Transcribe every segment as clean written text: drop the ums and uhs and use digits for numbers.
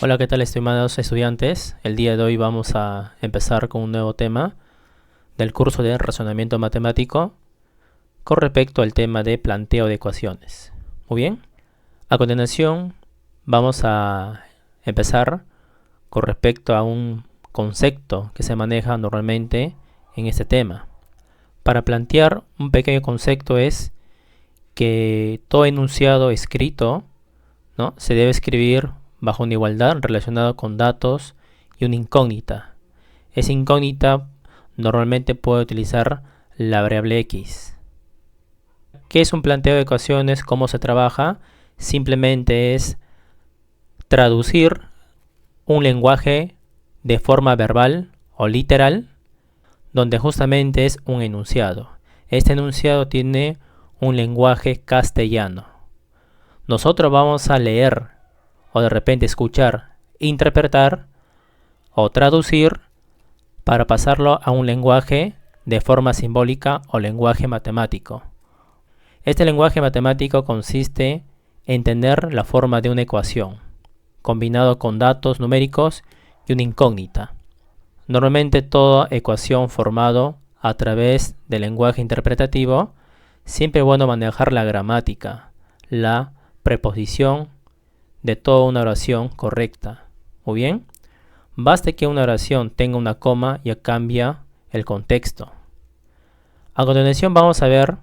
Hola, ¿qué tal, estimados estudiantes? El día de hoy vamos a empezar con un nuevo tema del curso de razonamiento matemático con respecto al tema de planteo de ecuaciones. Muy bien, a continuación vamos a empezar con respecto a un concepto que se maneja normalmente en este tema. Para plantear un pequeño concepto es que todo enunciado escrito, ¿no?, se debe escribir bajo una igualdad relacionada con datos y una incógnita. Esa incógnita normalmente puede utilizar la variable x. ¿Qué es un planteo de ecuaciones? ¿Cómo se trabaja? Simplemente es traducir un lenguaje de forma verbal o literal, donde justamente es un enunciado. Este enunciado tiene un lenguaje castellano. Nosotros vamos a leer o de repente escuchar, interpretar o traducir para pasarlo a un lenguaje de forma simbólica o lenguaje matemático. Este lenguaje matemático consiste en tener la forma de una ecuación, combinado con datos numéricos y una incógnita. Normalmente toda ecuación formada a través del lenguaje interpretativo, siempre es bueno manejar la gramática, la preposición de toda una oración correcta. Muy bien, basta que una oración tenga una coma, ya cambia el contexto. A continuación vamos a ver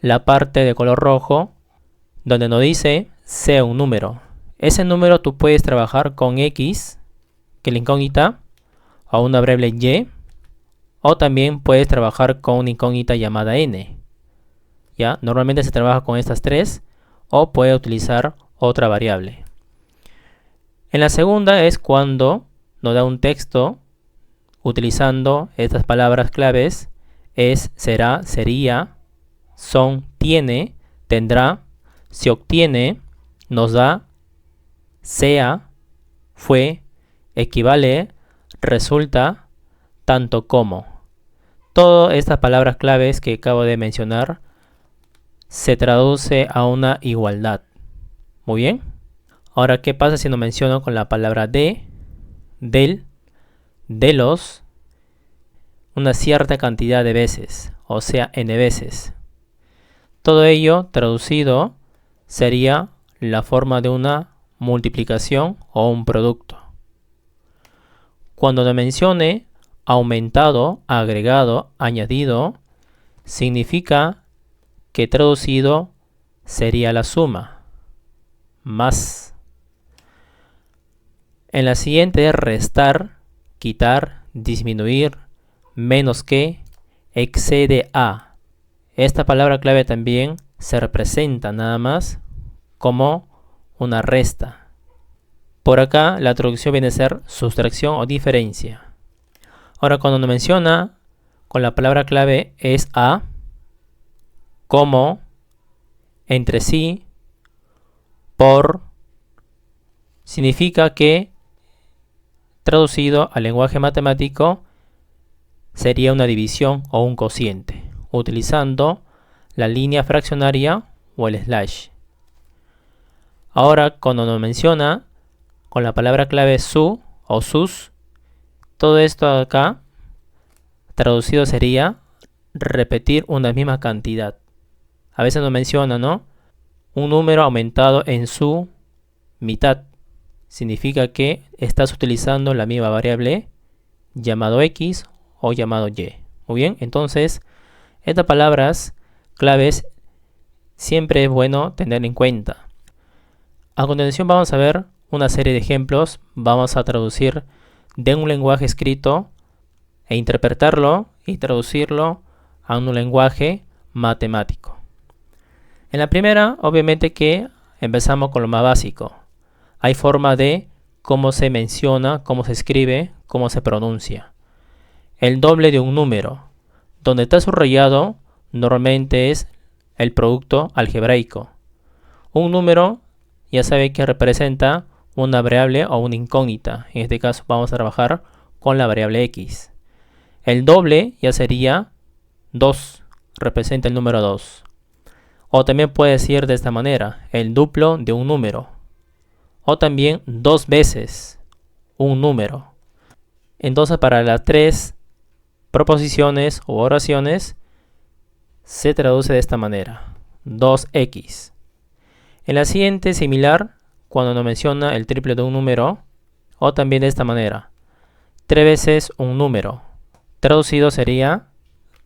la parte de color rojo, donde nos dice sea un número. Ese número tú puedes trabajar con x, que es la incógnita, o una variable y, o también puedes trabajar con una incógnita llamada n. ¿Ya? Normalmente se trabaja con estas tres, o puede utilizar otra variable. En la segunda es cuando nos da un texto utilizando estas palabras claves: es, será, sería, son, tiene, tendrá, se obtiene, nos da, sea, fue, equivale, resulta, tanto como. Todas estas palabras claves que acabo de mencionar se traduce a una igualdad. Muy bien. Ahora, ¿qué pasa si nos menciono con la palabra de, del, de los, una cierta cantidad de veces, o sea, n veces? Todo ello traducido sería la forma de una multiplicación o un producto. Cuando nos mencione aumentado, agregado, añadido, significa que traducido sería la suma, más. En la siguiente es restar, quitar, disminuir, menos que, excede a. Esta palabra clave también se representa nada más como una resta. Por acá la traducción viene a ser sustracción o diferencia. Ahora, cuando nos menciona con la palabra clave es a, como, entre sí, por, significa que traducido al lenguaje matemático sería una división o un cociente, utilizando la línea fraccionaria o el slash. Ahora, cuando nos menciona con la palabra clave su o sus, todo esto acá traducido sería repetir una misma cantidad. A veces nos menciona, ¿no?, un número aumentado en su mitad. Significa que estás utilizando la misma variable llamado x o llamado y. Muy bien, entonces estas palabras claves siempre es bueno tener en cuenta. A continuación vamos a ver una serie de ejemplos. Vamos a traducir de un lenguaje escrito e interpretarlo y traducirlo a un lenguaje matemático. En la primera, obviamente que empezamos con lo más básico. Hay forma de cómo se menciona, cómo se escribe, cómo se pronuncia. El doble de un número. Donde está subrayado normalmente es el producto algebraico. Un número ya sabe que representa una variable o una incógnita. En este caso vamos a trabajar con la variable x. El doble ya sería 2, representa el número 2. O también puede decir de esta manera, el duplo de un número. o también dos veces un número. Entonces, para las tres proposiciones u oraciones se traduce de esta manera: 2x. En la siguiente, similar, cuando nos menciona el triple de un número, o también de esta manera: 3 veces un número. Traducido sería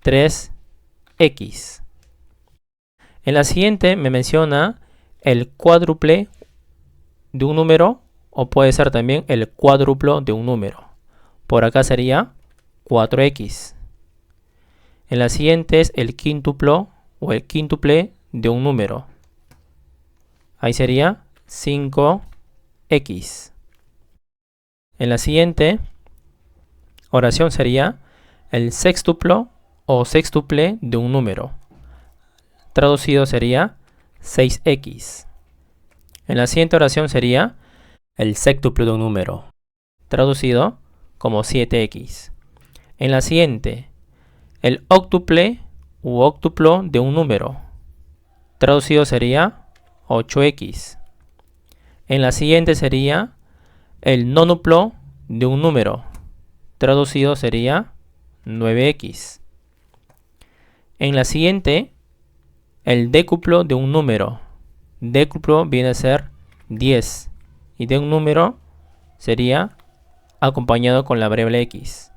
3x. En la siguiente me menciona el cuádruple de un número, o puede ser también el cuádruplo de un número. Por acá sería 4x. En la siguiente es el quíntuplo o el quíntuple de un número. Ahí sería 5x. En la siguiente oración sería el sextuplo o sextuple de un número. Traducido sería 6x. En la siguiente oración sería el séctuplo de un número. Traducido como 7x. En la siguiente, el óctuple u óctuplo de un número. Traducido sería 8x. En la siguiente sería el nonuplo de un número. Traducido sería 9x. En la siguiente, el décuplo de un número. Décuplo viene a ser 10. Y de un número sería acompañado con la variable x.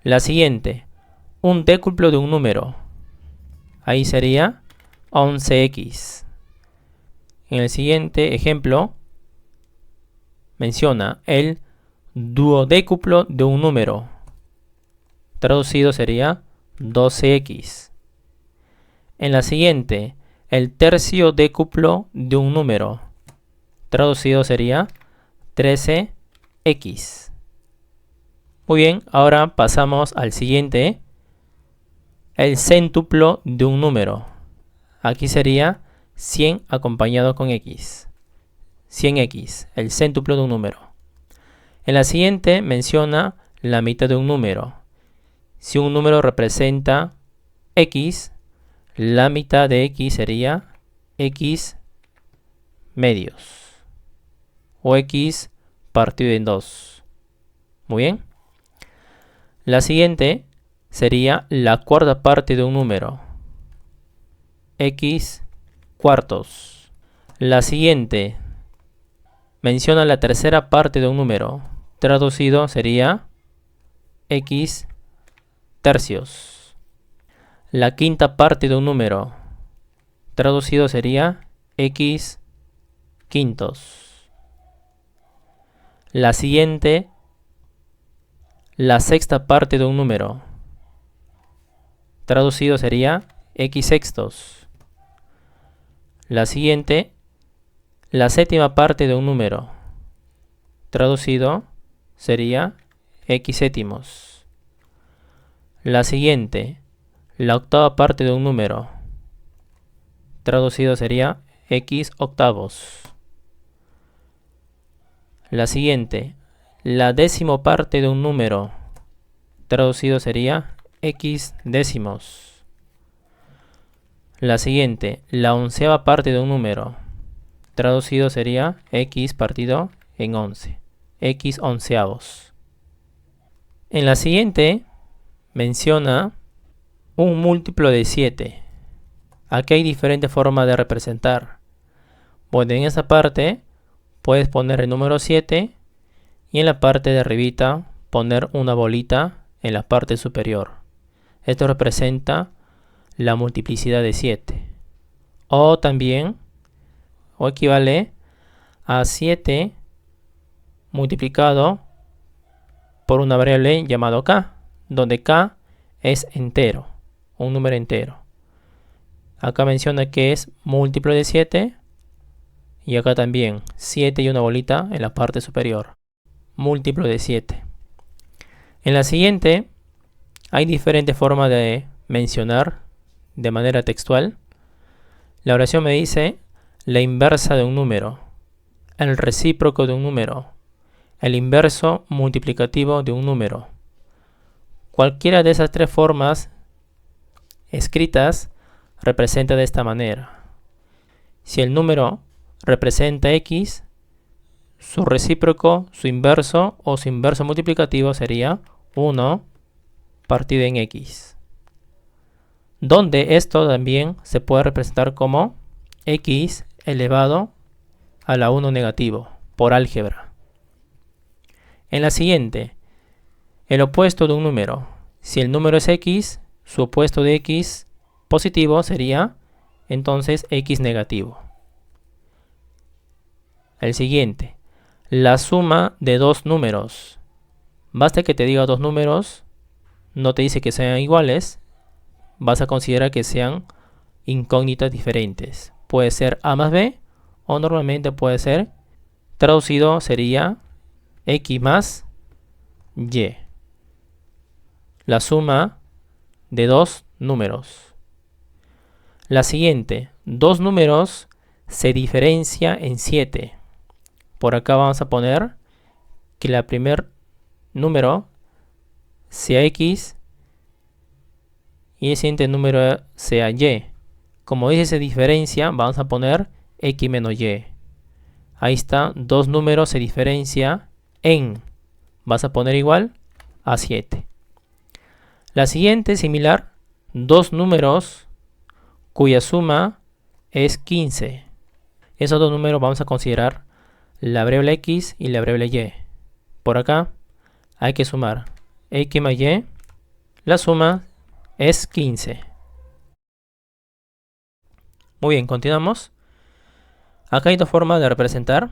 La siguiente, un décuplo de un número. Ahí sería 11x. En el siguiente ejemplo, menciona el duodécuplo de un número. Traducido sería 12x. En la siguiente, el tercio décuplo de un número. Traducido sería 13x. Muy bien, ahora pasamos al siguiente, el centuplo de un número. Aquí sería 100 acompañado con x. 100x, el centuplo de un número. En la siguiente menciona la mitad de un número. Si un número representa x, la mitad de x sería x medios o x partido en 2. Muy bien. La siguiente sería la cuarta parte de un número. X cuartos. La siguiente menciona la tercera parte de un número. Traducido sería x tercios. La quinta parte de un número. Traducido sería x quintos. La siguiente, la sexta parte de un número. Traducido sería x sextos. La siguiente, la séptima parte de un número. Traducido sería x séptimos. La siguiente, la octava parte de un número. Traducido sería x octavos. La siguiente, la décima parte de un número. Traducido sería x décimos. La siguiente, la onceava parte de un número. Traducido sería x partido en 11. X onceavos. En la siguiente menciona un múltiplo de 7. Aquí hay diferentes formas de representar. Bueno, en esta parte puedes poner el número 7 y en la parte de arribita poner una bolita en la parte superior. Esto representa la multiplicidad de 7. O también, o equivale a 7 multiplicado por una variable llamada k, donde k es entero, un número entero. Acá menciona que es múltiplo de 7 y acá también 7 y una bolita en la parte superior, múltiplo de 7. En la siguiente hay diferentes formas de mencionar de manera textual. La oración me dice la inversa de un número, el recíproco de un número, el inverso multiplicativo de un número. Cualquiera de esas tres formas escritas representa de esta manera. Si el número representa x, su recíproco, su inverso o su inverso multiplicativo sería 1 partido en x, donde esto también se puede representar como x elevado a la 1 negativo por álgebra. En la siguiente, el opuesto de un número. Si el número es x, su opuesto de x positivo sería entonces x negativo. El siguiente, la suma de dos números. Basta que te diga dos números, no te dice que sean iguales, vas a considerar que sean incógnitas diferentes. Puede ser a más b o normalmente puede ser, traducido sería x más y. La suma de dos números. La siguiente, dos números se diferencia en 7. Por acá vamos a poner que el primer número sea x y el siguiente número sea y. Como dice se diferencia, vamos a poner x menos y. Ahí está, dos números se diferencia en. Vas a poner igual a 7. La siguiente similar, dos números cuya suma es 15. Esos dos números vamos a considerar la variable x y la variable y. Por acá hay que sumar x más y. La suma es 15. Muy bien, continuamos. Acá hay dos formas de representar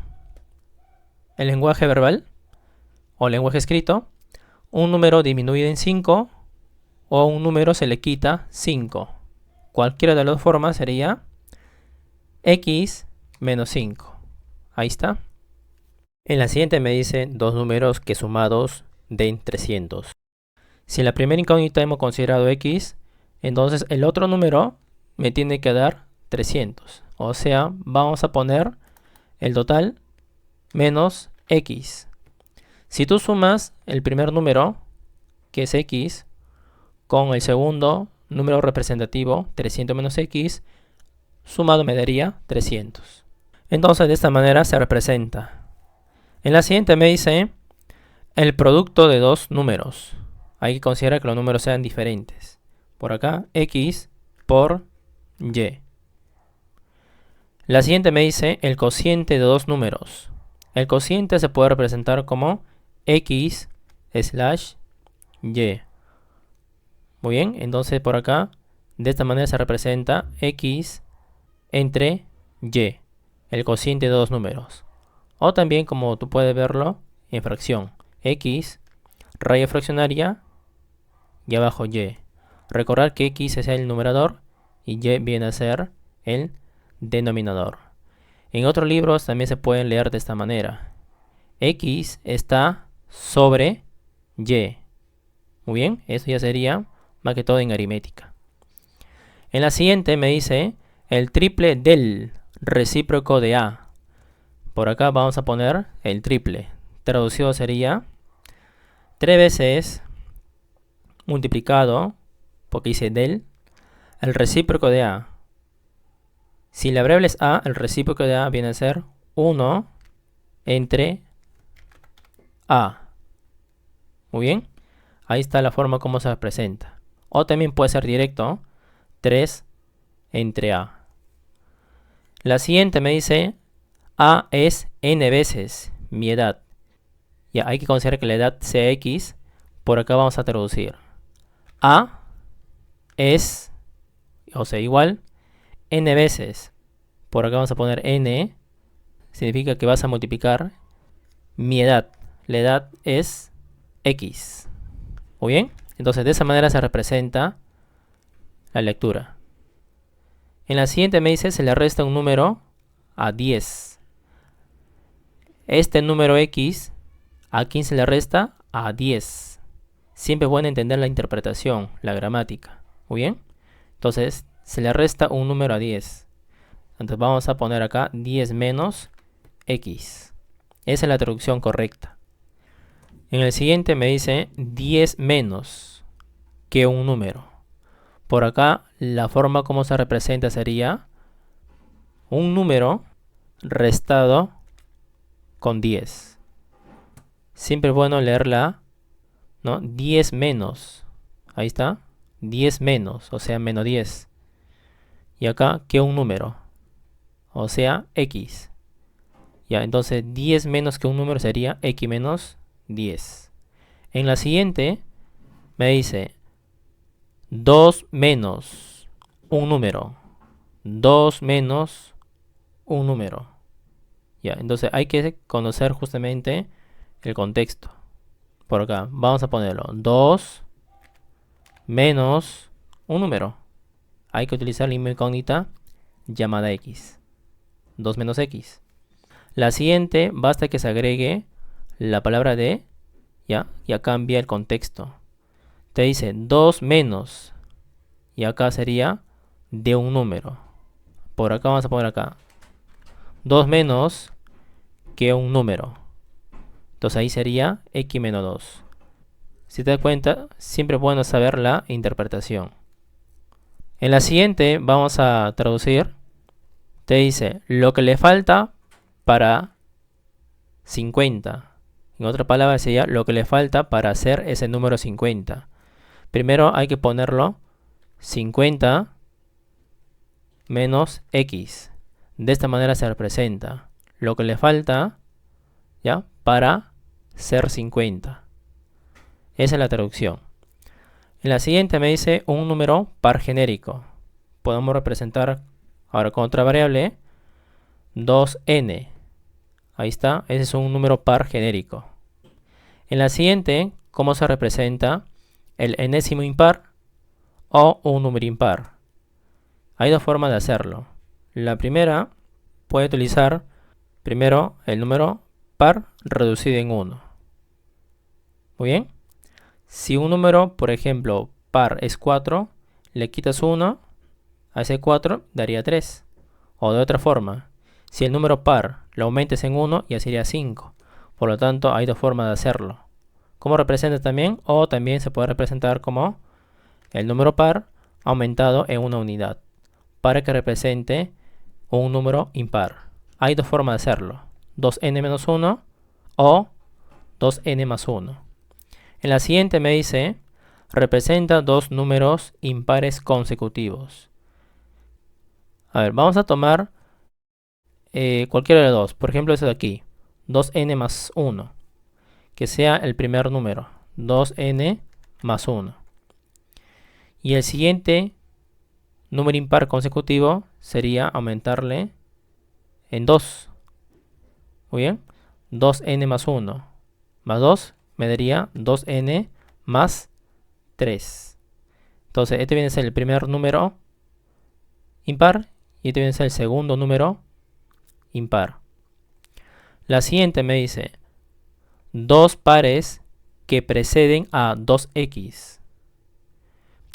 el lenguaje verbal o lenguaje escrito. Un número disminuido en 5 o un número se le quita 5. Cualquiera de las dos formas sería x menos 5. Ahí está. En la siguiente me dice dos números que sumados den 300. Si en la primera incógnita hemos considerado x, entonces el otro número me tiene que dar 300. O sea, vamos a poner el total menos x. Si tú sumas el primer número, que es x, con el segundo número representativo, 300 menos x, sumado me daría 300. Entonces de esta manera se representa. En la siguiente me dice el producto de dos números. Hay que considerar que los números sean diferentes. Por acá, x por y. La siguiente me dice el cociente de dos números. El cociente se puede representar como x slash y. Muy bien, entonces por acá, de esta manera se representa x entre y, el cociente de dos números. O también, como tú puedes verlo, en fracción, x, raya fraccionaria, y abajo y. Recordar que x es el numerador y y viene a ser el denominador. En otros libros también se pueden leer de esta manera. X está sobre y. Muy bien, eso ya sería más que todo en aritmética. En la siguiente me dice el triple del recíproco de A. Por acá vamos a poner el triple. Traducido sería 3 veces multiplicado, porque dice del, el recíproco de A. Si la variable es A, el recíproco de A viene a ser 1 entre A. Muy bien. Ahí está la forma como se presenta. O también puede ser directo, 3 entre A. La siguiente me dice, A es n veces mi edad. Ya hay que considerar que la edad sea x. Por acá vamos a traducir. A es, o sea, igual, n veces. Por acá vamos a poner n. Significa que vas a multiplicar mi edad. La edad es x. Muy bien. Entonces de esa manera se representa la lectura. En la siguiente me dice se le resta un número a 10. Este número x, ¿a quién se le resta? A 10. Siempre es bueno entender la interpretación, la gramática. Muy bien. Entonces se le resta un número a 10. Entonces vamos a poner acá 10 menos x. Esa es la traducción correcta. En el siguiente me dice 10 menos que un número. Por acá la forma como se representa sería un número restado con 10. Siempre es bueno leerla, ¿no? 10 menos. Ahí está. 10 menos, o sea, menos 10. Y acá, que un número, o sea, x. Ya, entonces 10 menos que un número sería x menos 10. En la siguiente me dice 2 menos un número. 2 menos un número. Ya, entonces hay que conocer justamente el contexto. Por acá, vamos a ponerlo. 2 menos un número. Hay que utilizar la incógnita llamada x. 2 menos x. La siguiente, basta que se agregue la palabra de, ya cambia el contexto. Te dice 2 menos, y acá sería de un número. Por acá vamos a poner acá 2 menos que un número. Entonces ahí sería x menos 2. Si te das cuenta, siempre es bueno saber la interpretación. En la siguiente vamos a traducir. Te dice lo que le falta para 50. En otras palabras sería lo que le falta para hacer ese número 50. Primero hay que ponerlo 50 menos x. De esta manera se representa lo que le falta, ¿ya?, para ser 50. Esa es la traducción. En la siguiente me dice un número par genérico. Podemos representar ahora con otra variable 2n. Ahí está, ese es un número par genérico. En la siguiente, ¿cómo se representa el enésimo impar o un número impar? Hay dos formas de hacerlo. La primera, puede utilizar primero el número par reducido en 1. Muy bien. Si un número, por ejemplo, par es 4, le quitas 1, a ese 4 daría 3. O de otra forma, si el número par lo aumentes en 1, ya sería 5. Por lo tanto, hay dos formas de hacerlo. ¿Cómo representa también? O también se puede representar como el número par aumentado en una unidad, para que represente un número impar. Hay dos formas de hacerlo. 2n menos 1 o 2n más 1. En la siguiente me dice, representa dos números impares consecutivos. A ver, vamos a tomar cualquiera de dos. Por ejemplo, este de aquí, 2n más 1. Que sea el primer número, 2n más 1. Y el siguiente número impar consecutivo sería aumentarle en 2. Muy bien, 2n más 1 más 2 me daría 2n más 3. Entonces, este viene a ser el primer número impar y este viene a ser el segundo número impar. La siguiente me dice dos pares que preceden a 2x.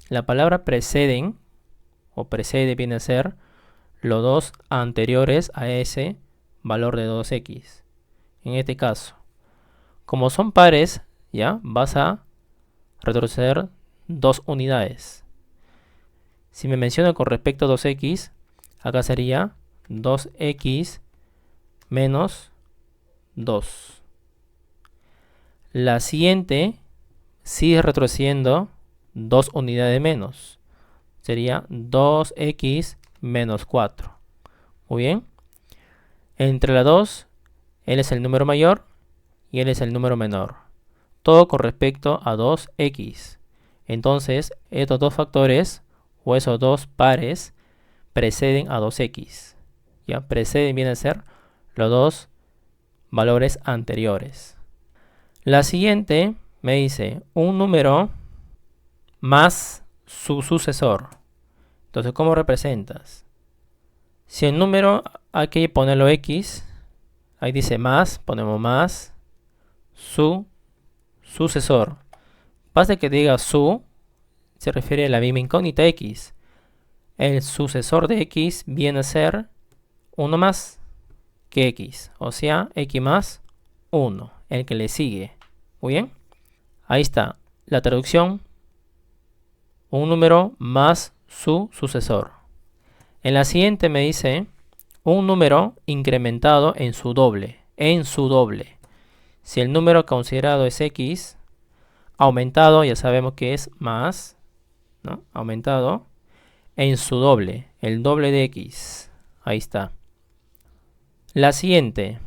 La palabra preceden o precede viene a ser los dos anteriores a ese valor de 2x. En este caso, como son pares, ya vas a retroceder 2 unidades. Si me menciona con respecto a 2x, acá sería 2x menos 2. La siguiente sigue retrocediendo 2 unidades menos. Sería 2x menos 4. Muy bien. Entre las dos, él es el número mayor y él es el número menor. Todo con respecto a 2x. Entonces, estos dos factores o esos dos pares preceden a 2x. Ya, preceden viene a ser los dos valores anteriores. La siguiente me dice un número más su sucesor. Entonces, ¿cómo representas? Si el número hay que ponerlo x, ahí dice más, ponemos más, su sucesor. Basta que diga su, se refiere a la misma incógnita x. El sucesor de x viene a ser 1 más que x, o sea, x más 1, el que le sigue. Muy bien, ahí está la traducción, un número más su sucesor. En la siguiente me dice un número incrementado en su doble. Si el número considerado es x, aumentado ya sabemos que es más, ¿no? Aumentado en su doble, el doble de x. Ahí está. La siguiente,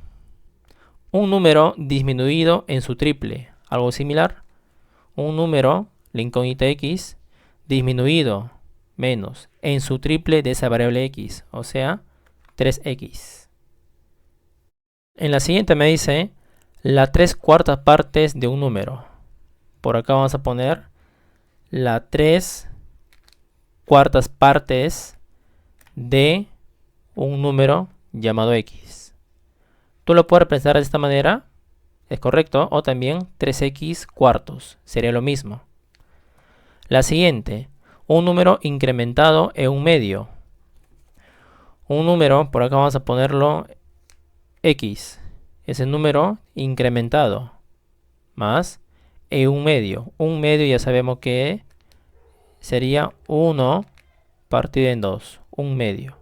un número disminuido en su triple. Algo similar. Un número, la incógnita x, disminuido menos en su triple de esa variable x, o sea, 3x. En la siguiente me dice las 3/4 partes de un número. Por acá vamos a poner las 3/4 partes de un número llamado x. Tú lo puedes representar de esta manera, es correcto, o también 3x cuartos, sería lo mismo. La siguiente, un número incrementado en un medio. Un número, por acá vamos a ponerlo x, es el número incrementado, más en un medio. Un medio ya sabemos que sería 1 partido en 2, un medio.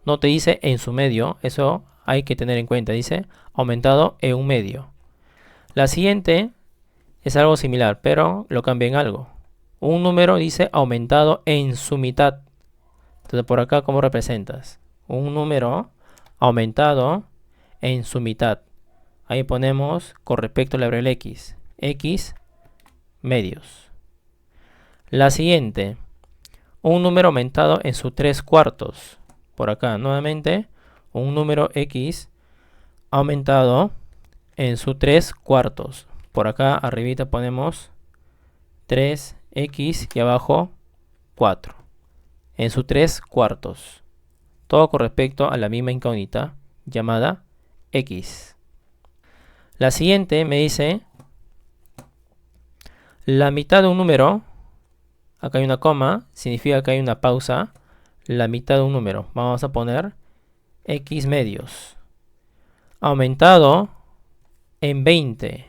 No te dice en su medio, eso hay que tener en cuenta, dice aumentado en un medio. La siguiente es algo similar, pero lo cambia en algo. Un número dice aumentado en su mitad. Entonces por acá, ¿cómo representas? Un número aumentado en su mitad. Ahí ponemos con respecto a la variable x. X medios. La siguiente, un número aumentado en su 3/4. Por acá, nuevamente, un número x aumentado en su 3/4. Por acá arribita ponemos 3x y abajo 4. En su 3/4. Todo con respecto a la misma incógnita llamada x. La siguiente me dice la mitad de un número. Acá hay una coma, significa que hay una pausa. La mitad de un número. Vamos a poner x medios. Aumentado en 20.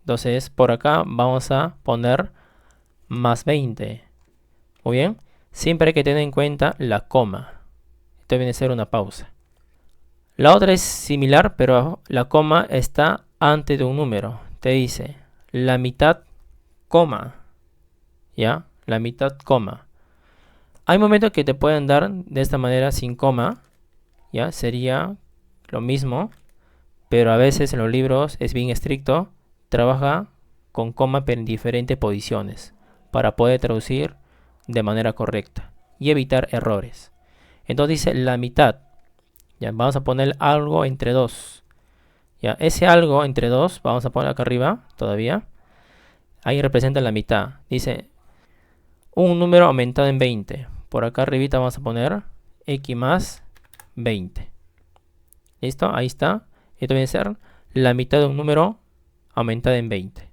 Entonces por acá vamos a poner más 20. Muy bien. Siempre hay que tener en cuenta la coma. Esto viene a ser una pausa. La otra es similar, pero la coma está antes de un número. Te dice la mitad, coma. ¿Ya? La mitad, coma. Hay momentos que te pueden dar de esta manera sin coma. ¿Ya? Sería lo mismo. Pero a veces en los libros es bien estricto. Trabaja con coma pero en diferentes posiciones. Para poder traducir de manera correcta. Y evitar errores. Entonces dice la mitad. Ya, vamos a poner algo entre 2. Ya, ese algo entre 2, vamos a poner acá arriba todavía. Ahí representa la mitad. Dice un número aumentado en 20. Por acá arribita vamos a poner x más 20. ¿Listo? Ahí está. Esto viene a ser la mitad de un número aumentado en 20.